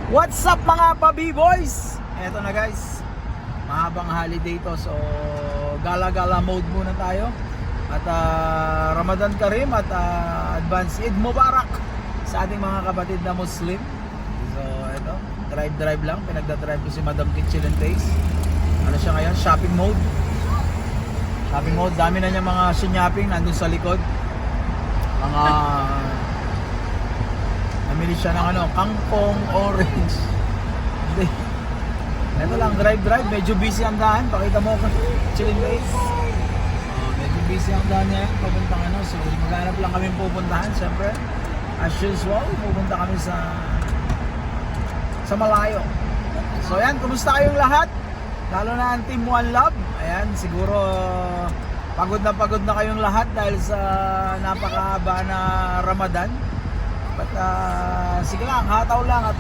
What's up mga pa-B-boys? Eto na guys, mahabang holiday to, so gala-gala mode muna tayo. At Ramadan Karim at Advance Eid Mubarak sa ating mga kapatid na Muslim. So eto, drive lang, pinagdadrive ko si Madam Kitchen and Taste. Ano siya ngayon? Shopping mode. Shopping mode, dami na niya mga sinyaping nandun sa likod. Mga namili siya ng kangkong, orange. Ito lang, drive. Medyo busy ang daan. Pakita mo ako, chilling guys. Medyo busy ang daan niya. Papuntang so maghanap lang kami pupuntahan. Siyempre, as usual, pupunta kami sa malayo. So yan, kumusta kayong lahat? Lalo na ang Team One Love. Ayan, siguro pagod na kayong lahat dahil sa napakahaba na Ramadan. But sige lang, hataw lang at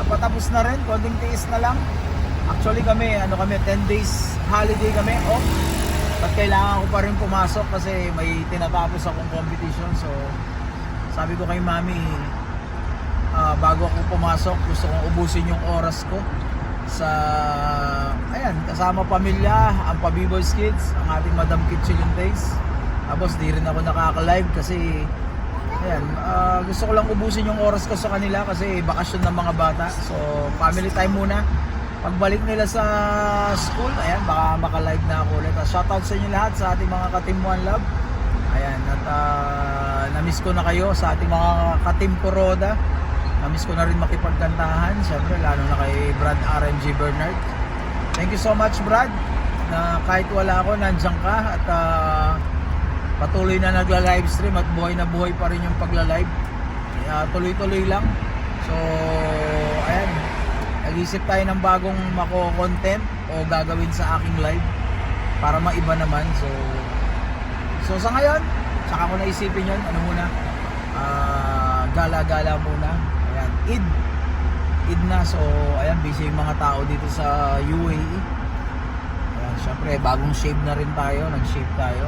patapos na rin, konting tiis na lang. Actually kami 10 days holiday kami off. At kailangan ko pa rin pumasok kasi may tinatapos akong competition. So sabi ko kay Mami, bago ako pumasok, gusto kong ubusin yung oras ko sa kasama pamilya, ang pa-B-Boys Kids, ang ating Madam Kitchen and Taste. Tapos di rin ako nakaka-live kasi gusto ko lang ubusin yung oras ko sa kanila kasi bakasyon ng mga bata. So family time muna. Pagbalik nila sa school, baka maka-live na ako ulit. Shoutout sa inyo lahat sa ating mga ka-Team One Love. At na-miss ko na kayo sa ating mga ka-Team Kuroda. Na-miss ko na rin makipagkantahan. Siyempre lalo na kay Brad RMG Bernard. Thank you so much Brad, na kahit wala ako nandiyan ka at patuloy na nagla-livestream at buhay na buhay pa rin yung pagla-live. Tuloy-tuloy lang. So nag-isip tayo ng bagong mako-content o gagawin sa aking live para maiba naman. So sa ngayon, saka ko naisipin yun, gala-gala muna. Eid na, so busy yung mga tao dito sa UAE. Syempre bagong shave na rin tayo, nag-shave tayo.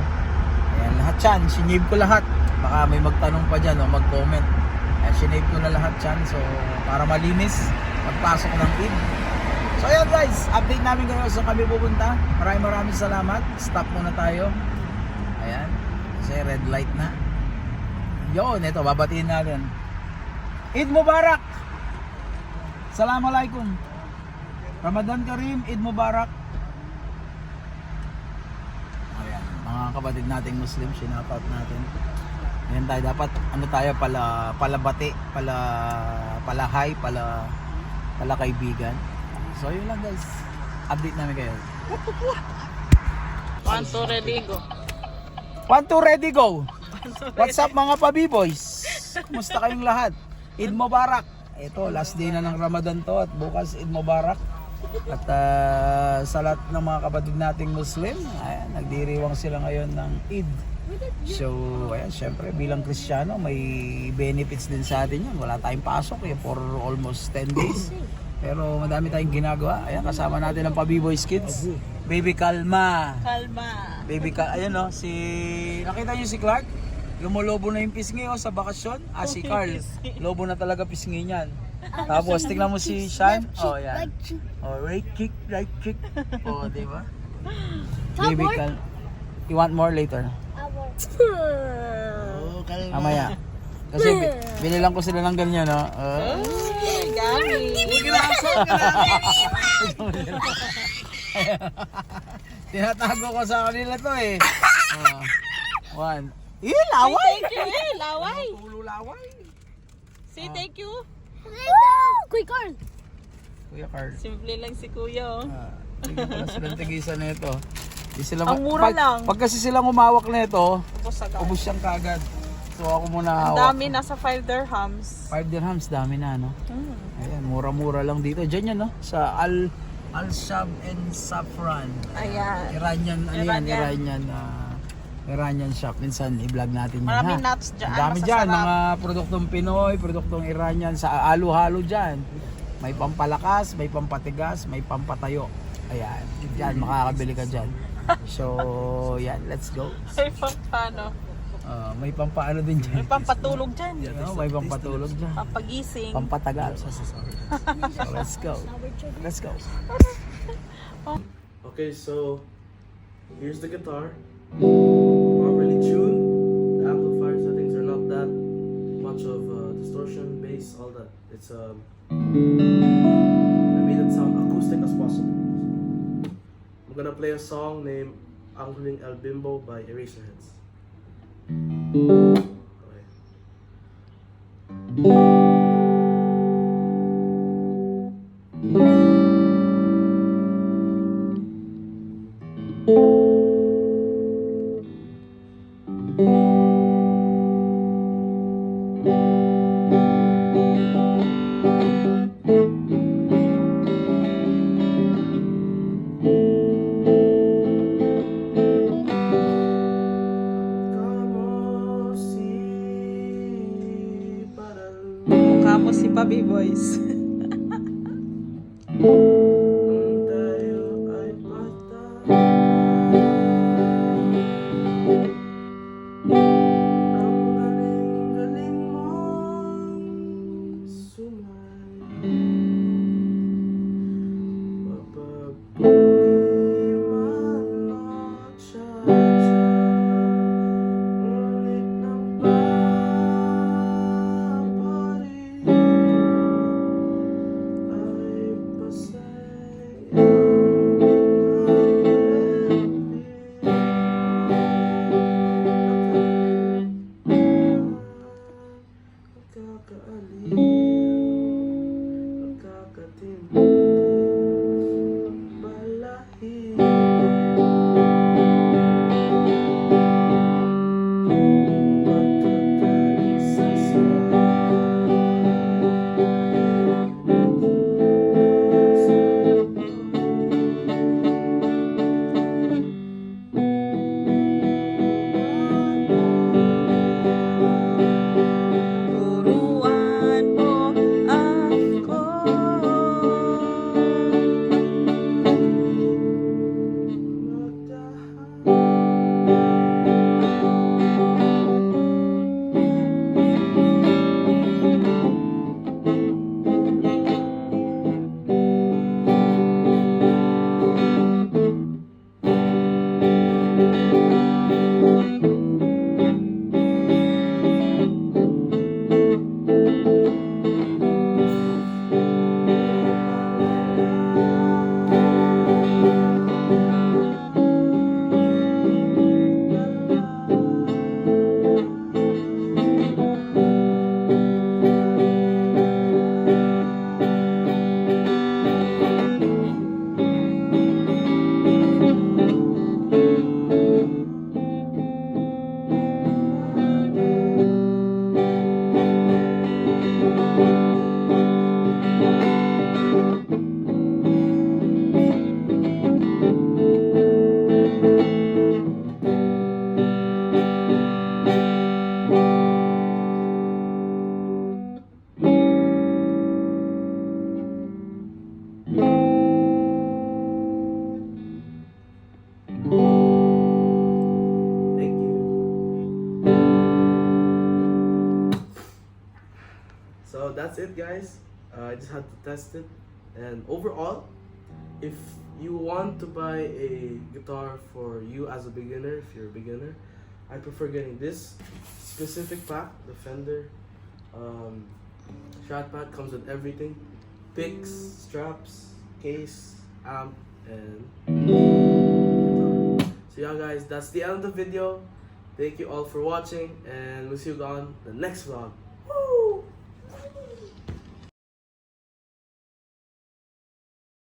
Lahat yan, sinave ko lahat. Baka may magtanong pa dyan o mag-comment. Sinave ko na lahat yan, so para malinis pagpasok ng Eid. So ayan guys, update namin kayo saan kami pupunta. Maraming salamat. Stop muna tayo. Kasi red light na. Yun, ito, babatiin natin. Eid Mubarak! Assalamualaikum. Ramadan Karim, Eid Mubarak. Mga kapatid nating Muslim, shoutout natin. Ayan tayo, dapat tayo palabati, pala hi, pala kaibigan. So yun lang guys, update namin kayo. 1, 2, ready, go. 1, 2, ready, go. What's up mga pa-B-boys? Kumusta kayong lahat? Eid Mubarak. Ito, last day na ng Ramadan to at bukas Eid Mubarak. At sa lahat ng mga kapatid nating Muslim, nagdiriwang sila ngayon ng Eid. So, syempre bilang Kristiyano, may benefits din sa atin yan. Wala tayong pasok for almost 10 days. Pero madami tayong ginagawa. Kasama natin ang pa-B-Boys Kids. Baby Kalma. Baby Kalma. Nakita niyo si Clark? Lumulobo na yung pisngi sa bakasyon. Si Carl. Lobo na talaga pisngi niyan. Tapos tingnan mo si Sean. Yan. Right kick. Diba? Baby Kalma. You want more later? Mamaya. Kasi binilang ko sila ng ganyan, no? Gami. Tinatago ko sa kanila to eh. One. Laway! Thank you laway. Tulo laway. Say thank you. Kuya Carl. Simple lang si kuya, Tingnan ko na silang tigisan na ito. Ang mura lang. Pag kasi silang umawak na ito, Tapos agad. ubos siyang kagad. So ako muna Ang hawak. dami, nasa 5 dirhams. 5 dirhams, dami na, no? Ayan, mura-mura lang dito. Diyan yan, no? Sa Al-Shab and Safran. Ayan. Iranian shop. Minsan i-vlog natin yan, Maraming nuts dyan. Ang dami dyan, mga produktong Pinoy, produktong Iranian, sa halo-halo dyan. May pampalakas, may pampatigas, may pampatayo. Ayan, dyan, makakabili ka dyan. So, yan, let's go. Ay, paano? May pampaano din dyan. May pampatulog dyan. May pampatulog dyan. Pampagising. Pampatagal. So, let's go. Let's go. Okay, so here's the guitar. Properly tuned. The amplifier settings are not that much of distortion, bass, all that. It's I made it sound acoustic as possible. I'm gonna play a song named Ang Huling El Bimbo by Eraserheads. Okay. Mukha mo si Pabi Boys. Nung tayo ay bata, ang galing-galing mong sumay. Mapapugi man magtsatsa, ngunit ang paborito ay pasaya. Nakakaaliw, nakakatimtim, balahibo. Pagkagaling sa Turuan mo ako. Thank you. So that's it, guys. I just had to test it, and overall, if you want to buy a guitar for you as a beginner, if you're a beginner, I prefer getting this specific pack, the Fender Strat Pack. Comes with everything: picks, straps, case, amp, and guitar. So yeah, guys, that's the end of the video. Thank you all for watching, and we'll see you on the next vlog. Woo!